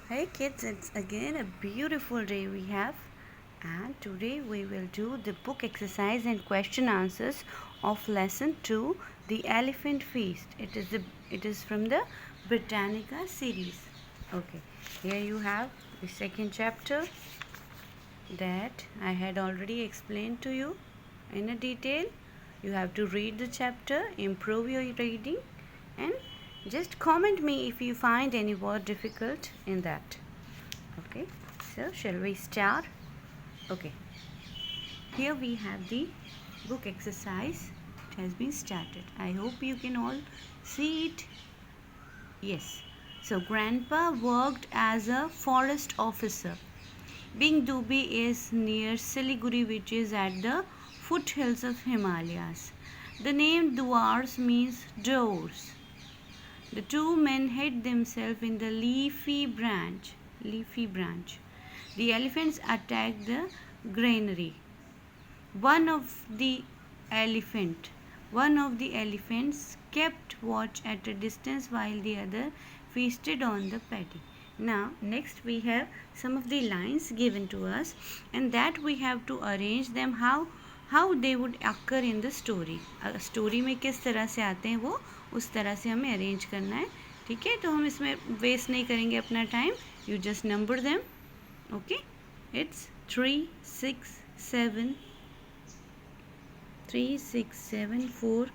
Hey kids, it's again a beautiful day we have, and today we will do the book exercise and question answers of lesson 2, The Elephant Feast. It is from the Britannica series. Okay, here you have the second chapter that I had already explained to you in a detail. You have to read the chapter, improve your reading, and just comment me if you find any word difficult in that. Okay, so shall we start? Okay, here we have the book exercise. It has been started. I hope you can all see it. Yes, so grandpa worked as a forest officer. Bing Dubi is near Siliguri, which is at the foothills of Himalayas. The name Duars means doors. The two men hid themselves in the leafy branch. The elephants attacked the granary. One of the elephant, one of the elephants kept watch at a distance while the other feasted on the paddy. Now, next we have some of the lines given to us, and that we have to arrange them how they would occur in the story. Story में किस तरह से आते हैं वो उस तरह से हमें अरेंज करना है. ठीक है, तो हम इसमें वेस्ट नहीं करेंगे अपना time. You just number them. Okay, it's 3, 6, 7, 3, 6, 7, 4,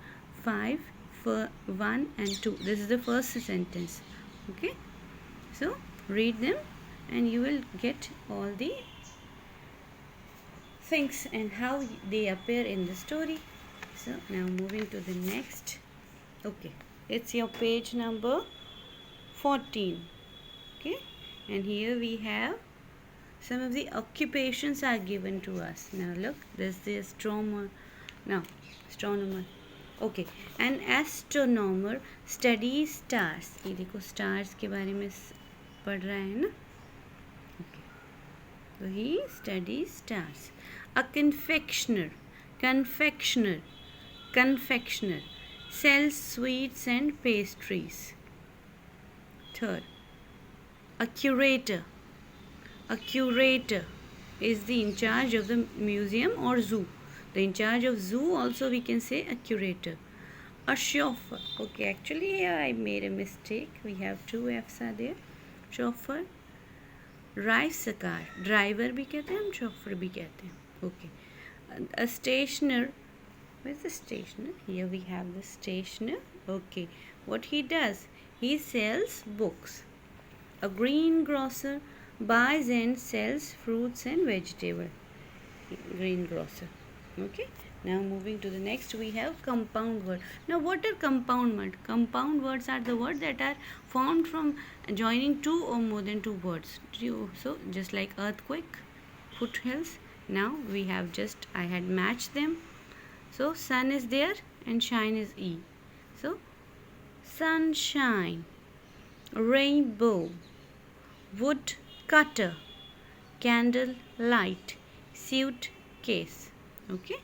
5, 1 and 2. This is the first sentence. Okay, so read them and you will get all the things and how they appear in the story. So now moving to the next. Okay, it's your page number 14. Okay, and here we have some of the occupations are given to us. Now look, there's the astronomer. Okay, an astronomer studies stars. ये देखो stars के बारे में पढ़ रहा है ना. Okay, so he studies stars. A confectioner sells sweets and pastries. Third, a curator is the in charge of the museum or zoo. The in charge of zoo also we can say a curator. A chauffeur. Okay, actually here I made a mistake. We have two F's are there. Chauffeur. Drives a car. Driver भी कहते हैं हम, chauffeur भी कहते हैं. Okay. A stationer. Where's the stationer? Here we have the stationer. Okay. What he does? He sells books. A greengrocer buys and sells fruits and vegetables. Greengrocer. Okay. Now moving to the next, we have compound word. Now what are compound words? Compound words are the words that are formed from joining two or more than two words. So just like earthquake, foothills. Now we have just, I had matched them. So sun is there and shine is E. So sunshine, rainbow, wood cutter, candle light, suitcase. Okay,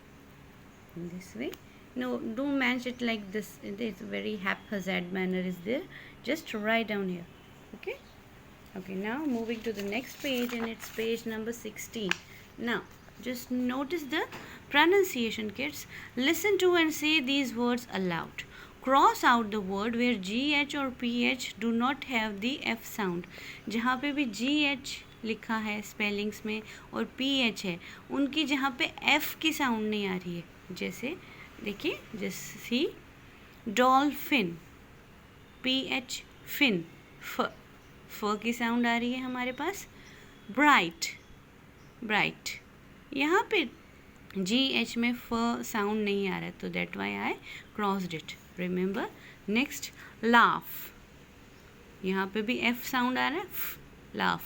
in this way. No, don't match it like this. It is very haphazard manner is there. Just write down here. Okay. Okay, now moving to the next page, and it's page number 16. Now just notice the pronunciation, kids. Listen to and say these words aloud. Cross out the word where GH or PH do not have the F sound. जहाँ पे भी GH लिखा है spellings में और PH है, उनकी जहाँ पे F की साउंड नहीं आ रही है. जैसे देखिए, जैसे डॉल्फिन, PH, फिन, फ की साउंड आ रही है हमारे पास. ब्राइट, यहाँ पे GH में फ साउंड नहीं आ रहा है, तो that why I crossed it. Remember. Next, laugh, यहाँ पे भी F साउंड आ रहा है, लाफ.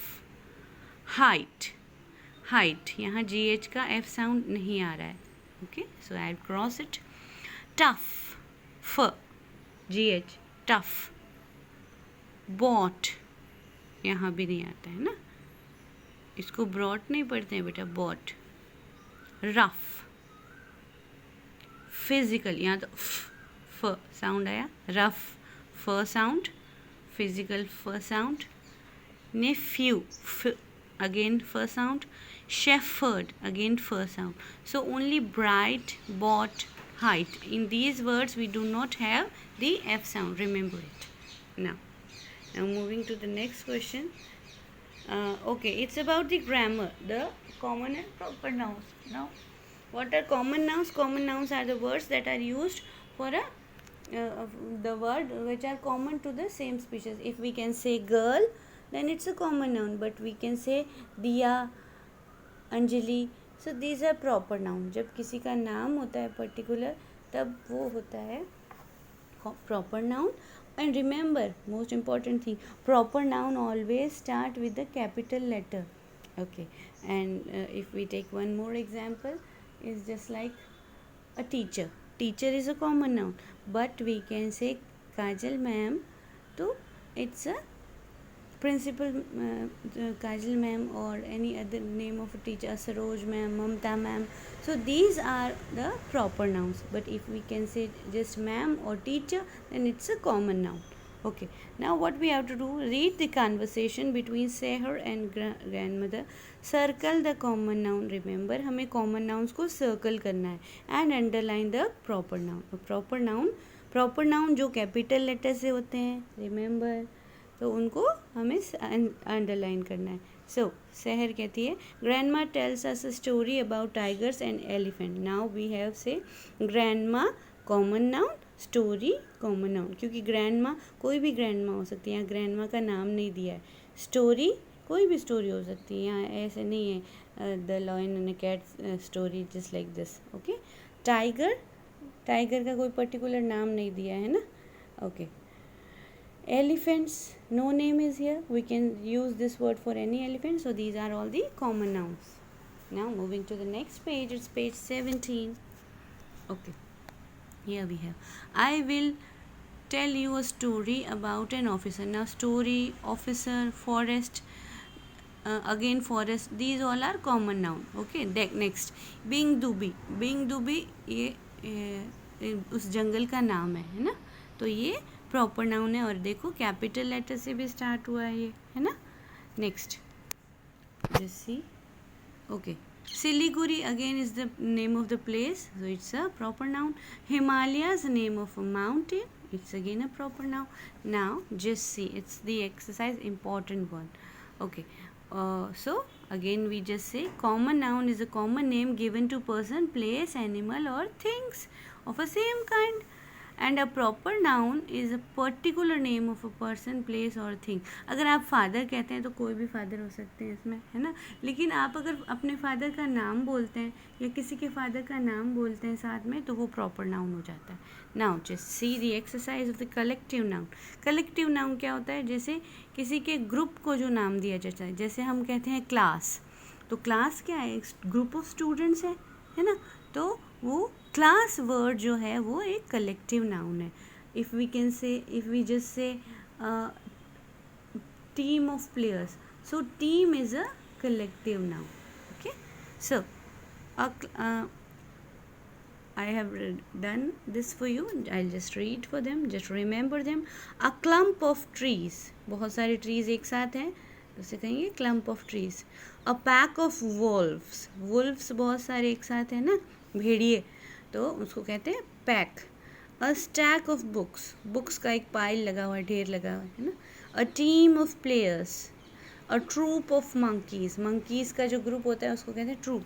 हाइट, यहाँ GH का F साउंड नहीं आ रहा है. Okay, so I cross it. Tough, f, GH, tough. Bought, यहाँ भी नहीं आता है ना, इसको ब्रॉट नहीं पढ़ते हैं बेटा, बॉट. रफ, फिजिकल, यहाँ तो फ साउंड आया, रफ फ साउंड, फिजिकल फ sound. nephew, again first sound. Shepherd, again first sound. So only bright, bought, height. In these words we do not have the F sound. Remember it. Now moving to the next question. Okay, it's about the grammar, the common and proper nouns. Now, what are common nouns? Common nouns are the words that are used for the word which are common to the same species. If we can say girl, then it's a common noun, but we can say Diya, Anjali. So these are proper noun. जब किसी का नाम होता है particular, तब वो होता है proper noun. And remember, most important thing, proper noun always start with the capital letter. Okay, and if we take one more example, is just like a teacher. Teacher is a common noun, but we can say Kajal ma'am, so it's a principal Kajal ma'am, or any other name of a teacher, Saroj ma'am, Mamta ma'am. So these are the proper nouns. But if we can say just ma'am or teacher, then it's a common noun. Okay, now what we have to do, read the conversation between Seher and grandmother. Circle the common noun. Remember, हमें common nouns को circle करना है. And underline the proper noun. Proper noun जो capital letter से होते हैं, remember, तो उनको हमें अंडरलाइन करना है. सो सहर कहती है grandma tells us a story about tigers and elephant. Now we have say grandma common noun, story common noun, क्योंकि ग्रैंडमा कोई भी ग्रैंडमा हो सकती है, यहाँ ग्रैंडमा का नाम नहीं दिया है. स्टोरी कोई भी स्टोरी हो सकती है, यहाँ ऐसे नहीं है the lion and cat story just like this. Okay, tiger का कोई पर्टिकुलर नाम नहीं दिया है ना. Okay, elephants, no name is here. We can use this word for any elephant. So these are all the common nouns. Now moving to the next page, it's page 17. Okay, here we have, I will tell you a story about an officer. Now story, officer, forest, again forest, these all are common noun. Okay, next, Bing Dubi ये उस जंगल का नाम है ना. तो ये proper noun है, और देखो कैपिटल लेटर से भी स्टार्ट हुआ है ये, है ना. Next, just see. Okay, Siliguri again is the name of the place, so it's a proper noun. Himalayas name of a mountain, it's again a proper noun. Now just see, it's the exercise important one. Okay, so again we just say common noun is a common name given to person, place, animal or things of a same kind. And a proper noun is a particular name of a person, place or thing. अगर आप father कहते हैं तो कोई भी father हो सकते हैं इसमें, है ना. लेकिन आप अगर अपने फादर का नाम बोलते हैं या किसी के फादर का नाम बोलते हैं साथ में, तो वो प्रॉपर नाउन हो जाता है. Now just see the exercise of the collective noun. Collective noun क्या होता है, जैसे किसी के ग्रुप को जो नाम दिया जाता है, जैसे हम कहते हैं क्लास, तो क्लास क्या है, एक ग्रुप ऑफ स्टूडेंट्स है ना. तो वो क्लास वर्ड जो है वो एक कलेक्टिव नाउन है. If we just say team of players, so team is a collective noun. Okay, so I have done this for you. I'll just read for them. Just remember them. A clump of trees. बहुत सारे trees एक साथ हैं, तो उसे कहेंगे clump of trees. A pack of wolves. Wolves बहुत सारे एक साथ हैं ना, भेड़िए, तो उसको कहते हैं pack. A stack of books का एक पाइल लगा हुआ है, ढेर लगा हुआ है ना. A team of players. A troop of monkeys का जो ग्रुप होता है उसको कहते हैं troop.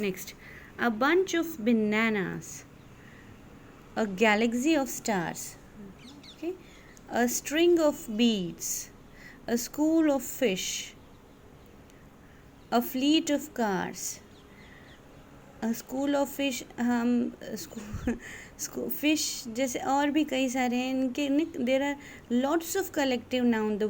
Next, a bunch of bananas. A galaxy of stars. Okay, a string of beads. A school of fish. A fleet of cars. School of fish, हम fish जैसे और भी कई सारे हैं इनके. There are lots of collective noun. The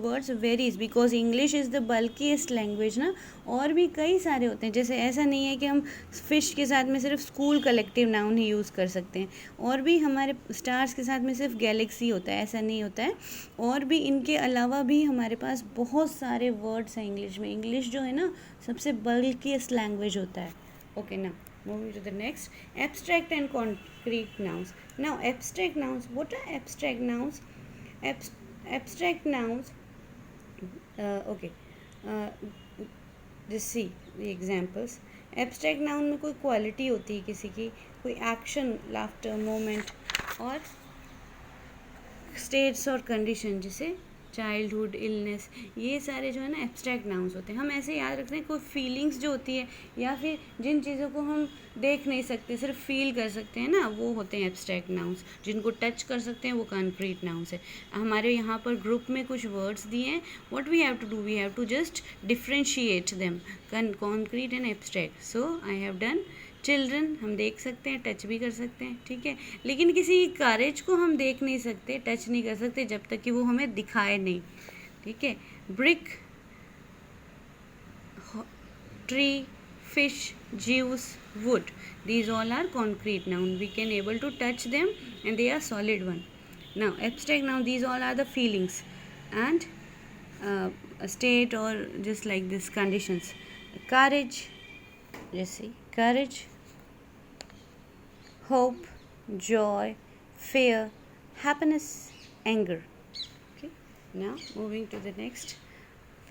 words varies because English is the bulkiest language ना. और भी कई सारे होते हैं, जैसे ऐसा नहीं है कि हम फिश के साथ में सिर्फ स्कूल कलेक्टिव नाउन ही यूज़ कर सकते हैं, और भी हमारे स्टार्स के साथ में सिर्फ गैलेक्सी होता है, ऐसा नहीं होता है. और भी इनके अलावा भी हमारे पास बहुत सारे वर्ड्स हैं इंग्लिश में. इंग्लिश जो है ना सबसे बल्कीएस्ट लैंग्वेज होता है. Okay, now moving to the next, abstract and concrete nouns. Now abstract nouns, what are abstract nouns? Abstract nouns Okay, just see the examples. Abstract noun में कोई क्वालिटी होती है किसी की, कोई एक्शन, लाफ्टर, मोमेंट, और स्टेट्स और condition, जैसे चाइल्डहुड, इलनेस, ये सारे जो है ना एब्स्ट्रैक्ट नाउन्स होते हैं. हम ऐसे याद रखते हैं कोई फीलिंग्स जो होती है या फिर जिन चीज़ों को हम देख नहीं सकते सिर्फ फील कर सकते हैं ना, वो होते हैं एब्स्ट्रैक्ट नाउन्स. जिनको टच कर सकते हैं वो कॉन्क्रीट नाउन्स है. हमारे यहाँ पर ग्रुप में कुछ वर्ड्स दिए हैं. What we have to do, we have to just differentiate them, concrete and abstract. So I have done children. हम देख सकते हैं, टच भी कर सकते हैं, ठीक है. लेकिन किसी कारेज को हम देख नहीं सकते, टच नहीं कर सकते जब तक कि वो हमें दिखाए नहीं, ठीक है. Brick, tree, fish, juice, wood, these all are concrete noun. We can able to touch them and they are solid one. Now abstract noun, these all are the feelings and a state or just like this conditions. Courage, just see, courage, hope, joy, fear, happiness, anger. Okay, now moving to the next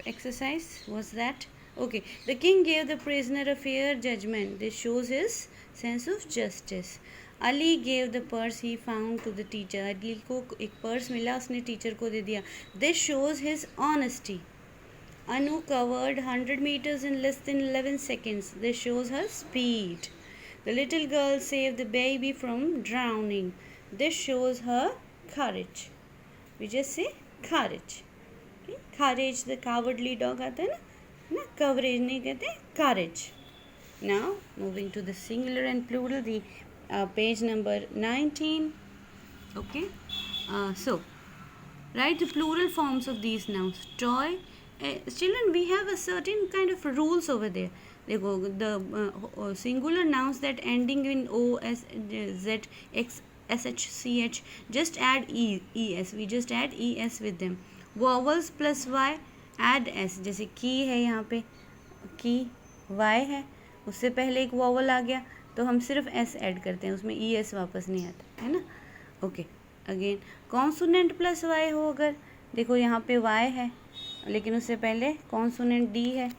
exercise. Was that okay? The king gave the prisoner a fair judgment. This shows his sense of justice. Ali gave the purse he found to the teacher. Ali को एक purse मिला, उसने teacher को दे दिया. This shows his honesty. Anu covered 100 meters in less than 11 seconds. This shows her speed. The little girl saved the baby from drowning. This shows her courage. We just say courage. Courage, the cowardly dog आता है ना, coverage नहीं कहते, courage. Now moving to the singular and plural, the page number 19. Okay, so write the plural forms of these nouns. Toy. Children, we have a certain kind of rules over there. देखो, the singular nouns that ending in O, S, Z, X, SH, CH, just add ES. We just add ES with them. Vowels plus Y, add S. जैसे की है यहाँ पे, की, Y है, उससे पहले एक वॉवल आ गया तो हम सिर्फ S ऐड करते हैं, उसमें ES वापस नहीं आता है ना. Okay, again consonant plus Y हो, अगर देखो यहाँ पे Y है लेकिन उससे पहले कॉन्सोनेंट D है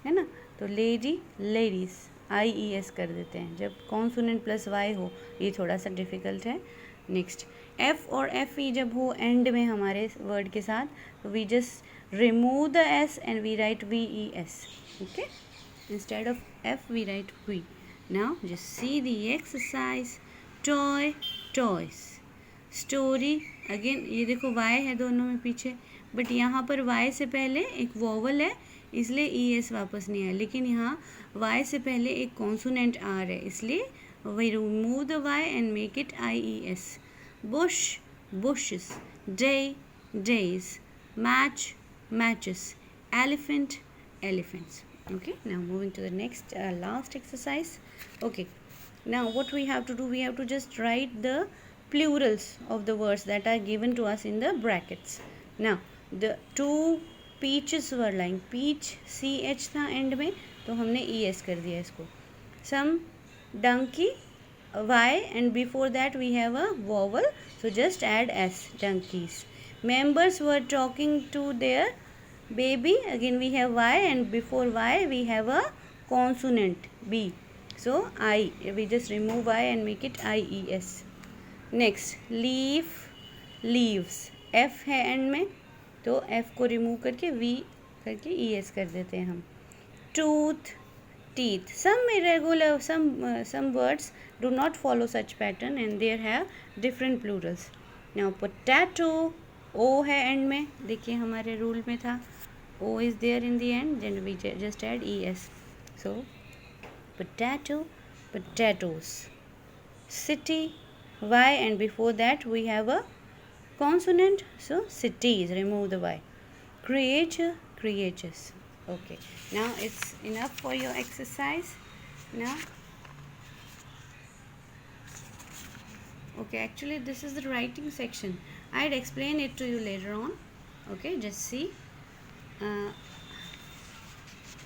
ना, तो लेडी, लेडीज़, IES कर देते हैं. जब कॉन्सोनेंट प्लस Y हो, ये थोड़ा सा डिफ़िकल्ट है. नेक्स्ट, F और FE जब हो एंड में हमारे वर्ड के साथ, तो we just remove the S and we write VES. Okay, instead of F we write V. Now just see the exercise. Toy, toys. Story, again ये देखो Y है दोनों में पीछे, बट यहाँ पर Y से पहले एक वॉवल है इसलिए ES वापस नहीं आया, लेकिन यहाँ Y से पहले एक कॉन्सोनेंट R है इसलिए we remove the Y and make it IES. Bush, bushes. Day, days. Match, matches. Elephant, elephants. Okay, now moving to the next last exercise. Okay, now what we have to do, we have to just write the plurals of the words that are given to us in the brackets. Now the two peaches were lying, peach CH था and में तो हमने ES कर दिया इसको. Some donkey, Y, and before that we have a vowel, so just add S, donkeys. Members were talking to their baby, again we have Y, and before Y we have a consonant B, so I, we just remove Y and make it IES. Next, leaf, leaves. F है and में तो F को remove करके V करके ES कर देते हैं हम. Tooth, teeth. Some irregular, some words do not follow such pattern and they have different plurals. Now potato, O है एंड में, देखिए हमारे रूल में था O is there in the end, then we just add ES. So potato, potatoes. City, Y, and before that we have a consonant, so cities, remove the Y. Creature, creatures. Okay, now it's enough for your exercise. Now okay, actually this is the writing section. I'd explain it to you later on. Okay, just see.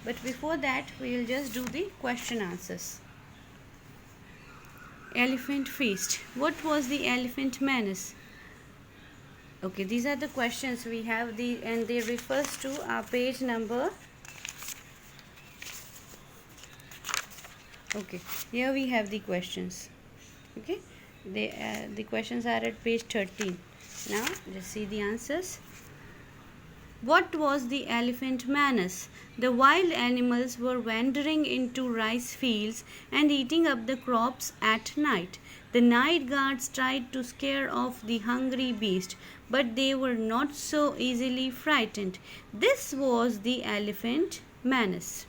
But before that we will just do the question answers. Elephant feast. What was the elephant menace? Okay, these are the questions we have, and they refers to our page number. Okay, here we have the questions. Okay, the questions are at page 13. Now just see the answers. What was the elephant menace? The wild animals were wandering into rice fields and eating up the crops at night. The night guards tried to scare off the hungry beast, but they were not so easily frightened. This was the elephant menace.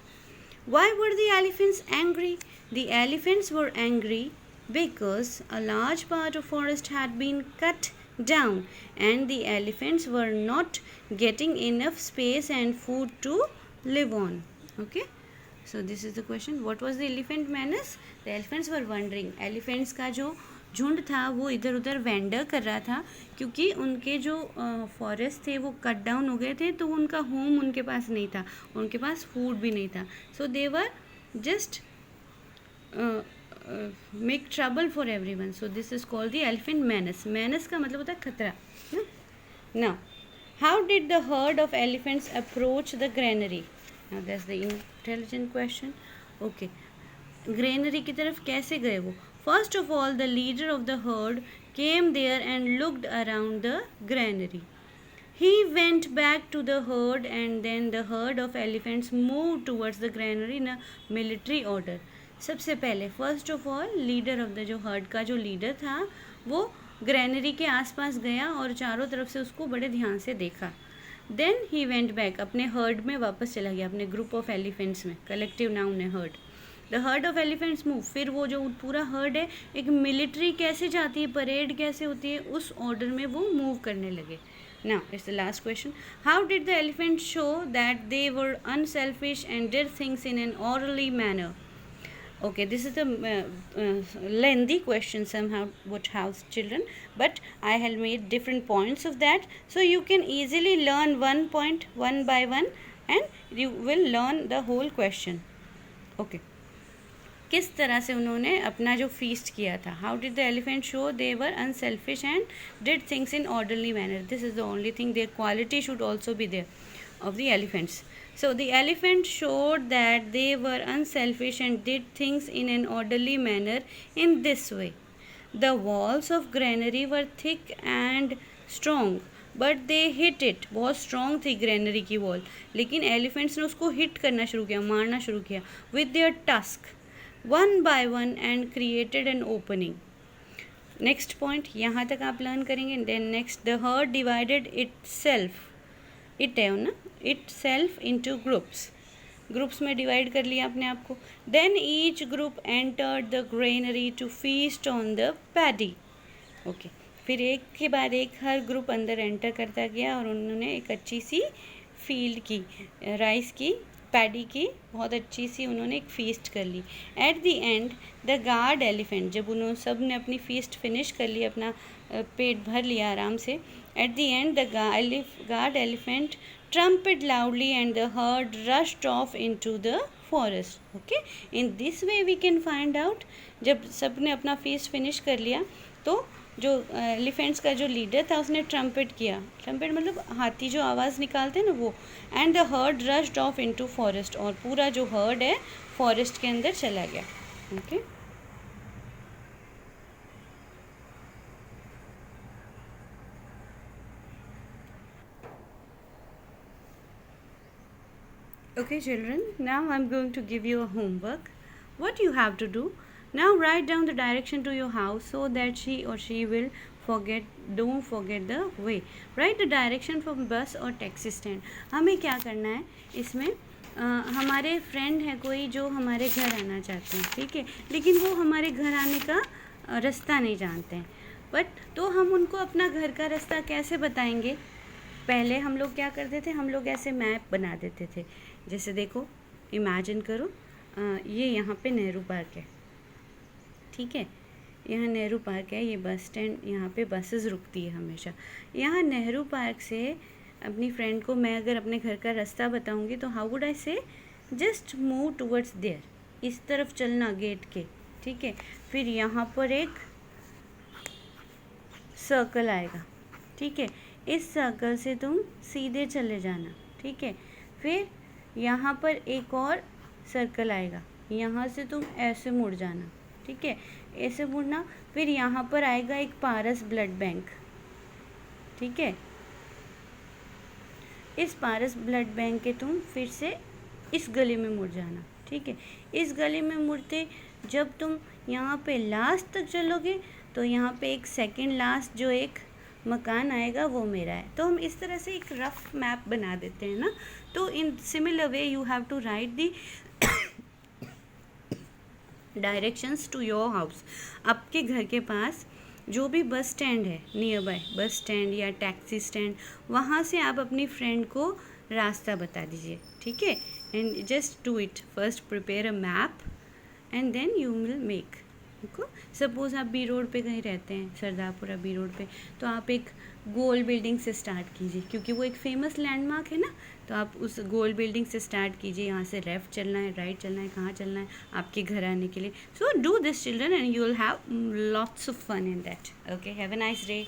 Why were the elephants angry? The elephants were angry because a large part of forest had been cut down and the elephants were not getting enough space and food to live on. Okay, so this is the question. What was the elephant menace? The elephants were wandering. Elephants का जो झुंड था वो इधर उधर vendor कर रहा था क्योंकि उनके जो फॉरेस्ट थे वो कट डाउन हो गए थे, तो उनका होम उनके पास नहीं था, उनके पास फूड भी नहीं था. So they were just make trouble for everyone. So this is called the elephant menace. menace का मतलब होता है खतरा. Now, how did the herd of elephants approach the granary? Now that's the intelligent question. Okay, granary की तरफ कैसे गए वो? First of all, the leader of the herd came there and looked around the granary. He went back to the herd and then the herd of elephants moved towards the granary in a military order. सबसे पहले first of all leader of the जो heard का जो leader था वो granary के आसपास गया और चारों तरफ से उसको बड़े ध्यान से देखा. देन ही वेंट बैक, अपने हर्ड में वापस चला गया, अपने ग्रुप ऑफ एलिफेंट्स में. कलेक्टिव नाउन है heard. The heard of elephants move. फिर वो जो पूरा हर्ड है, एक मिलिट्री कैसे जाती है, परेड कैसे होती है, उस ऑर्डर में वो मूव करने लगे. Now it's the last question. How did the elephants show that they were unselfish and did things in an orderly manner? Okay, this is the lengthy question somehow what house children, but I have made different points of that, so you can easily learn one point one by one and you will learn the whole question. Okay, किस तरह से उन्होंने अपना जो feast किया था. How did the elephant show they were unselfish and did things in orderly manner. This is the only thing. Their quality should also be there of the elephants. So the elephant showed that they were unselfish and did things in an orderly manner in this way. The walls of granary were thick and strong, but they hit it. बहुत strong थी granary की wall, लेकिन elephants ने उसको hit करना शुरू किया, मारना शुरू किया with their tusk, one by one, and created an opening. Next point, यहाँ तक आप learn करेंगे. Then next, the herd divided itself. It है ना, इट सेल्फ इंटू ग्रुप्स में डिवाइड कर लिया अपने आप को. Then each group entered the granary to feast on the paddy. Okay, फिर एक के बाद एक हर ग्रुप अंदर एंटर करता गया और उन्होंने एक अच्छी सी फील्ड की, राइस की, पैडी की, बहुत अच्छी सी उन्होंने एक फीस्ट कर ली. At the end the guard elephant, जब उन्होंने सब ने अपनी फीस्ट फिनिश कर ली, अपना पेट भर लिया आराम से, at the end the guard elephant trumpeted loudly and the herd rushed off into the forest. Okay, in this way we can find out, जब सब ने अपना फीस्ट फिनिश कर लिया तो जो एलिफेंट्स का जो लीडर था उसने ट्रम्पेट किया. ट्रम्पेट मतलब हाथी जो आवाज़ निकालते हैं ना वो. And the heard rushed of into forest, और पूरा जो हर्ड है फॉरेस्ट के अंदर चला गया. Okay, Okay children, now I'm going to give you a homework. What you have to do, now write down the direction to your house so that she or she will don't forget the way. Write the direction from bus or taxi stand. हमें क्या करना है इसमें, हमारे friend है कोई जो हमारे घर आना चाहते हैं, ठीक है, लेकिन वो हमारे घर आने का रास्ता नहीं जानते हैं. बट तो हम उनको अपना घर का रास्ता कैसे बताएंगे? पहले हम लोग क्या करते थे, हम लोग ऐसे मैप बना देते थे. जैसे देखो, इमेजिन करो, ये यहाँ पे नेहरू पार्क है, ठीक है, यहाँ नेहरू पार्क है, ये बस स्टैंड, यहाँ पे बसेस रुकती है हमेशा. यहाँ नेहरू पार्क से अपनी फ्रेंड को मैं अगर अपने घर का रास्ता बताऊँगी तो हाउ वुड आई से, जस्ट मूव टुवर्ड्स देयर, इस तरफ चलना गेट के, ठीक है. फिर यहाँ पर एक सर्कल आएगा, ठीक है, इस सर्कल से तुम सीधे चले जाना, ठीक है। फिर यहाँ पर एक और सर्कल आएगा, यहाँ से तुम ऐसे मुड़ जाना, ठीक है, ऐसे मुड़ना। फिर यहाँ पर आएगा एक पारस ब्लड बैंक, ठीक है। इस पारस ब्लड बैंक के तुम फिर से इस गली में मुड़ जाना, ठीक है। इस गली में मुड़ते जब तुम यहाँ पे लास्ट तक चलोगे तो यहाँ पे एक सेकंड लास्ट जो एक मकान आएगा वो मेरा है। तो हम इस तरह से एक रफ मैप बना देते हैं ना। तो in similar way you have to write the directions to your house. आपके घर के पास जो भी बस स्टैंड है, नियर बाय बस स्टैंड या टैक्सी स्टैंड, वहाँ से आप अपनी फ्रेंड को रास्ता बता दीजिए, ठीक है। And just do it, first prepare a map and then you will make. देखो, सपोज़ आप बी रोड पे कहीं रहते हैं, सरदारपुरा बी रोड पे, तो आप एक गोल बिल्डिंग से स्टार्ट कीजिए, क्योंकि वो एक फेमस लैंडमार्क है ना। तो आप उस गोल बिल्डिंग से स्टार्ट कीजिए, यहाँ से लेफ्ट चलना है, राइट चलना है, कहाँ चलना है आपके घर आने के लिए। So do this children and you will have lots of fun in that. Okay, have a nice day.